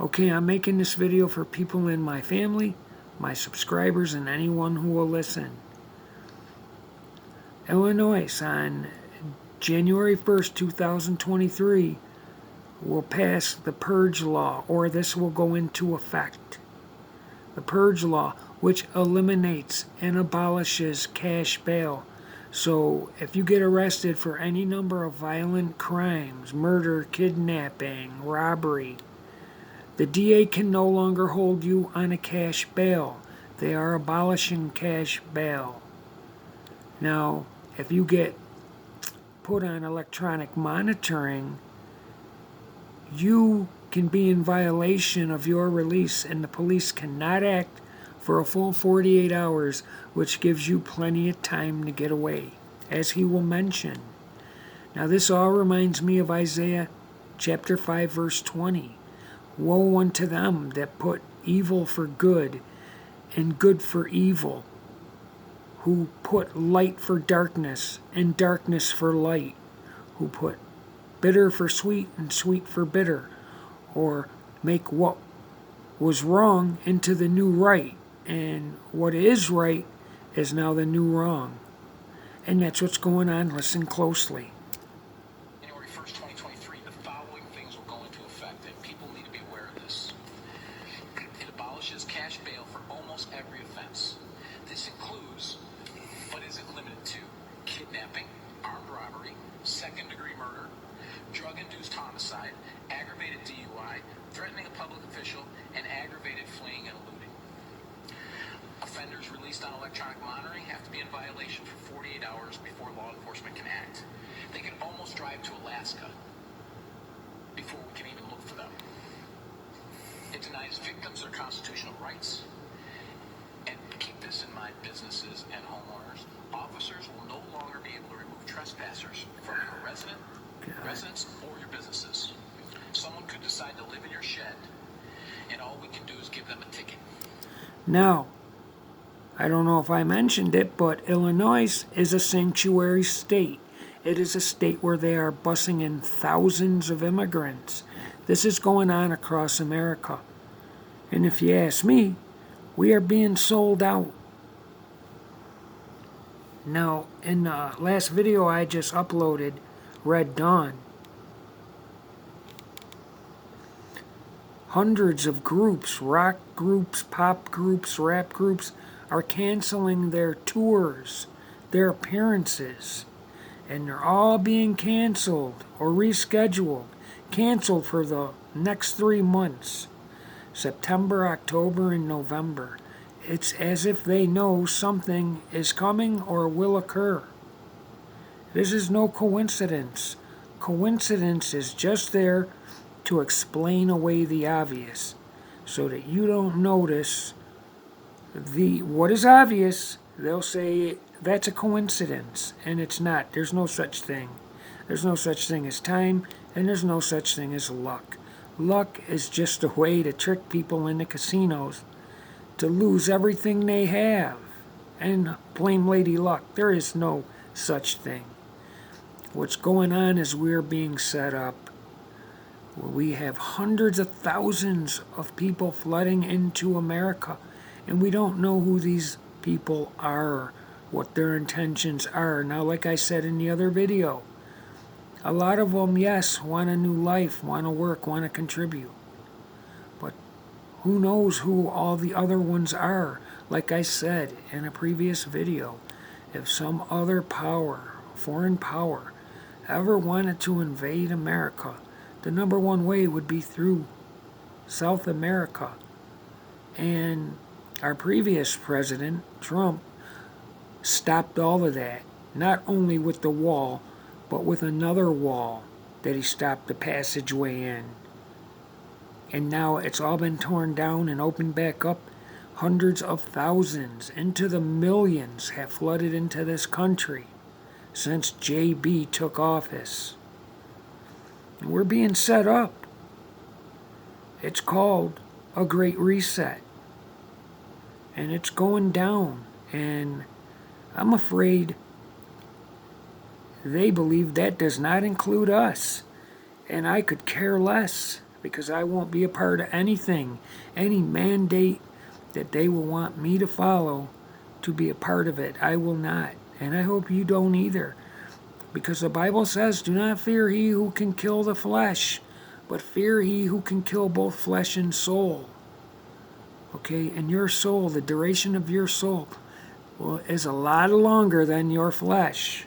Okay, I'm making this video for people in my family, my subscribers, and anyone who will listen. Illinois, on January 1st, 2023, will pass the Purge Law, or this will go into effect. The Purge Law, which eliminates and abolishes cash bail. So if you get arrested for any number of violent crimes, murder, kidnapping, robbery, the DA can no longer hold you on a cash bail. They are abolishing cash bail. Now, if you get put on electronic monitoring, you can be in violation of your release, and the police cannot act for a full 48 hours, which gives you plenty of time to get away, as he will mention. Now, this all reminds me of Isaiah chapter 5, verse 20. Woe unto them that put evil for good and good for evil, who put light for darkness and darkness for light, who put bitter for sweet and sweet for bitter, or make what was wrong into the new right, and what is right is now the new wrong. And that's what's going on. Listen closely. January 1st, 2023, the following things will go into effect, and people need to be aware of this. It abolishes cash bail for almost every offense. This includes, but isn't limited to, kidnapping, armed robbery, second-degree murder, drug-induced homicide, aggravated DUI, threatening a public official, and aggravated fleeing and eluding. Offenders released on electronic monitoring have to be in violation for 48 hours before law enforcement can act. They can almost drive to Alaska before we can even look for them. It denies victims their constitutional rights. And keep this in mind, businesses and homeowners. Officers will no longer be able to remove trespassers from your residence or your businesses. Someone could decide to live in your shed, and all we can do is give them a ticket. Now, I don't know if I mentioned it, but Illinois is a sanctuary state. It is a state where they are busing in thousands of immigrants. This is going on across America. And if you ask me, we are being sold out. Now, in the last video I just uploaded, Red Dawn, hundreds of groups, rock groups, pop groups, rap groups, are canceling their tours, their appearances, and they're all being canceled or rescheduled, canceled for the next 3 months, September, October, and November. It's as if they know something is coming or will occur. This is no coincidence. Coincidence is just there to explain away the obvious, so that you don't notice what is obvious. They'll say that's a coincidence, and it's not. There's no such thing. There's no such thing as time, and there's no such thing as luck. Luck is just a way to trick people into casinos to lose everything they have and blame Lady Luck. There is no such thing. What's going on is we're being set up. We have hundreds of thousands of people flooding into America, and we don't know who these people are, what their intentions are. Now, like I said in the other video, a lot of them, yes, want a new life, want to work, want to contribute. But who knows who all the other ones are? Like I said in a previous video, if some other power, foreign power, ever wanted to invade America, the number one way would be through South America. And our previous president, Trump, stopped all of that, not only with the wall, but with another wall that he stopped the passageway in. And now it's all been torn down and opened back up. Hundreds of thousands, into the millions, have flooded into this country since JB took office. And we're being set up. It's called a Great Reset. And it's going down. And I'm afraid they believe that does not include us. And I could care less. because I won't be a part of anything, any mandate that they will want me to follow to be a part of it. I will not. And I hope you don't either. Because the Bible says, do not fear he who can kill the flesh, but fear he who can kill both flesh and soul. Okay, and your soul, the duration of your soul, is a lot longer than your flesh.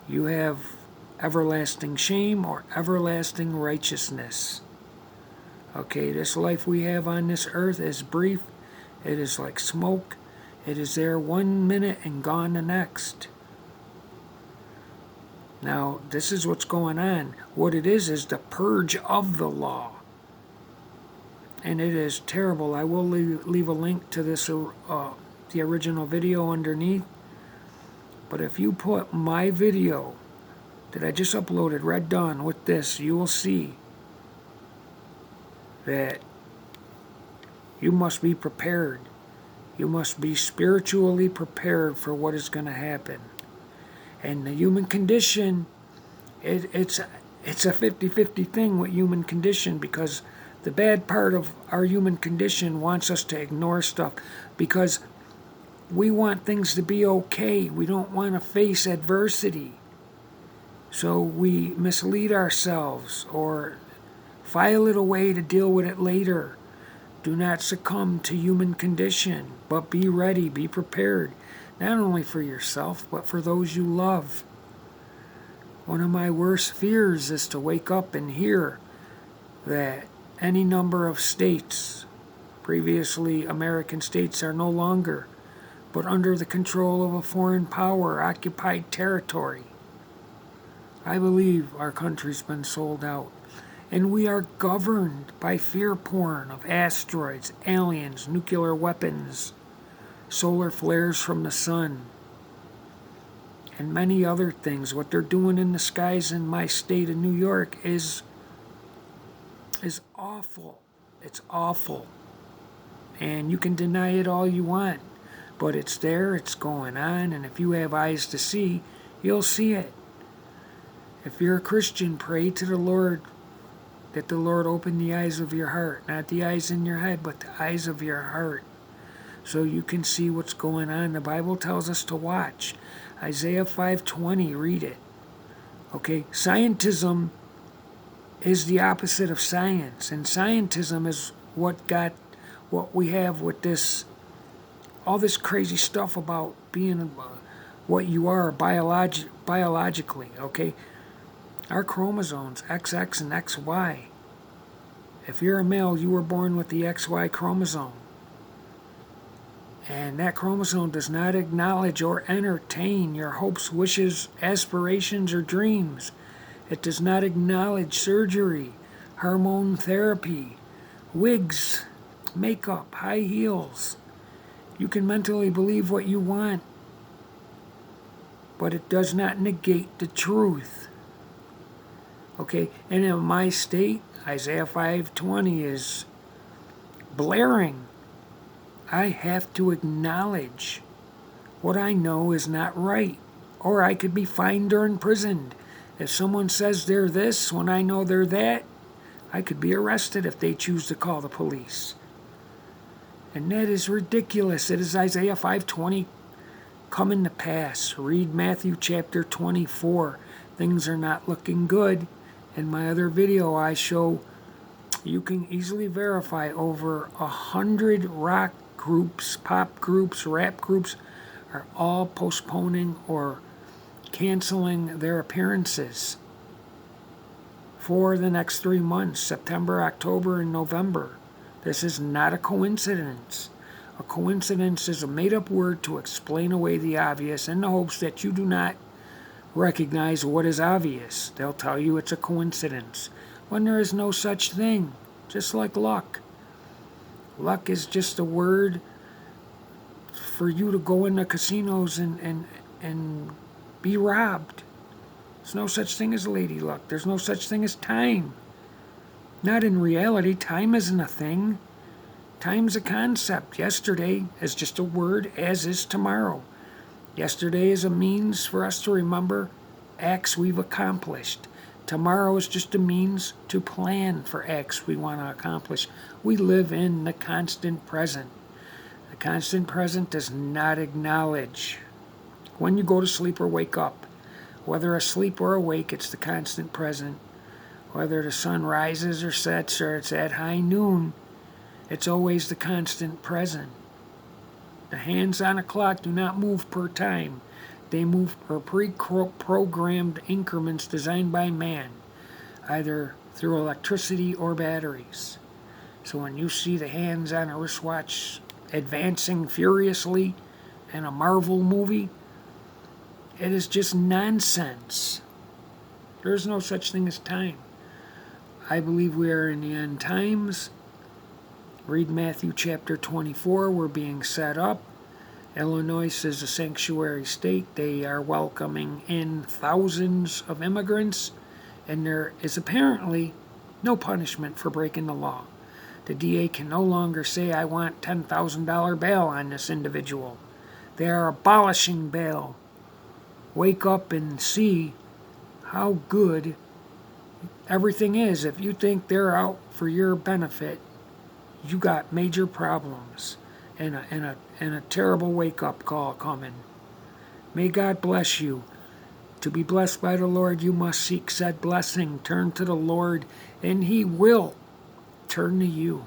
You have everlasting shame or everlasting righteousness. Okay, this life we have on this earth is brief. It is like smoke. It is there 1 minute and gone the next. Now, this is what's going on. What it is the purge of the law. And it is terrible. I will leave a link to this, the original video underneath. But if you put my video that I just uploaded, Red Dawn, with this, you will see that you must be prepared. You must be spiritually prepared for what is going to happen. And the human condition, it's a 50-50 thing with human condition, because the bad part of our human condition wants us to ignore stuff because we want things to be okay. We don't want to face adversity. So we mislead ourselves or file it away to deal with it later. Do not succumb to human condition, but be ready, be prepared, not only for yourself, but for those you love. One of my worst fears is to wake up and hear that any number of states, previously American states, are no longer, but under the control of a foreign power, occupied territory. I believe our country's been sold out. And we are governed by fear porn of asteroids, aliens, nuclear weapons, solar flares from the sun, and many other things. What they're doing in the skies in my state of New York is awful. It's awful. And you can deny it all you want, but it's there, it's going on, and if you have eyes to see, you'll see it. If you're a Christian, pray to the Lord that the Lord open the eyes of your heart, not the eyes in your head, but the eyes of your heart, so you can see what's going on. The Bible tells us to watch. Isaiah 5:20, read it. Okay, scientism is the opposite of science, and scientism is what we have with this, all this crazy stuff about being what you are biologically, okay? Our chromosomes, XX and XY. If you're a male, you were born with the XY chromosome. And that chromosome does not acknowledge or entertain your hopes, wishes, aspirations, or dreams. It does not acknowledge surgery, hormone therapy, wigs, makeup, high heels. You can mentally believe what you want, but it does not negate the truth. Okay, and in my state, Isaiah 5:20 is blaring. I have to acknowledge what I know is not right, or I could be fined or imprisoned. If someone says they're this when I know they're that, I could be arrested if they choose to call the police. And that is ridiculous. It is Isaiah 5:20 coming to pass. Read Matthew chapter 24. Things are not looking good. In my other video, I show you can easily verify over 100 rock groups, pop groups, rap groups are all postponing or canceling their appearances for the next 3 months, September, October, and November. This is not a coincidence. A coincidence is a made-up word to explain away the obvious in the hopes that you do not recognize what is obvious. They'll tell you it's a coincidence when there is no such thing, just like luck. Luck is just a word for you to go into casinos and be robbed. There's no such thing as lady luck. There's no such thing as time. Not in reality. Time isn't a thing. Time's a concept. Yesterday is just a word, as is tomorrow. Yesterday is a means for us to remember acts we've accomplished. Tomorrow is just a means to plan for X we want to accomplish. We live in the constant present. The constant present does not acknowledge when you go to sleep or wake up. Whether asleep or awake, it's the constant present. Whether the sun rises or sets or it's at high noon, it's always the constant present. The hands on a clock do not move per time. They move per pre-programmed increments designed by man, either through electricity or batteries. So when you see the hands on a wristwatch advancing furiously in a Marvel movie, it is just nonsense. There is no such thing as time. I believe we are in the end times. Read Matthew chapter 24. We're being set up. Illinois is a sanctuary state. They are welcoming in thousands of immigrants, and there is apparently no punishment for breaking the law. The DA can no longer say, I want $10,000 bail on this individual. They are abolishing bail. Wake up and see how good everything is. If you think they're out for your benefit, you got major problems and a terrible wake-up call coming. May God bless you. To be blessed by the Lord, you must seek said blessing. Turn to the Lord, and He will turn to you.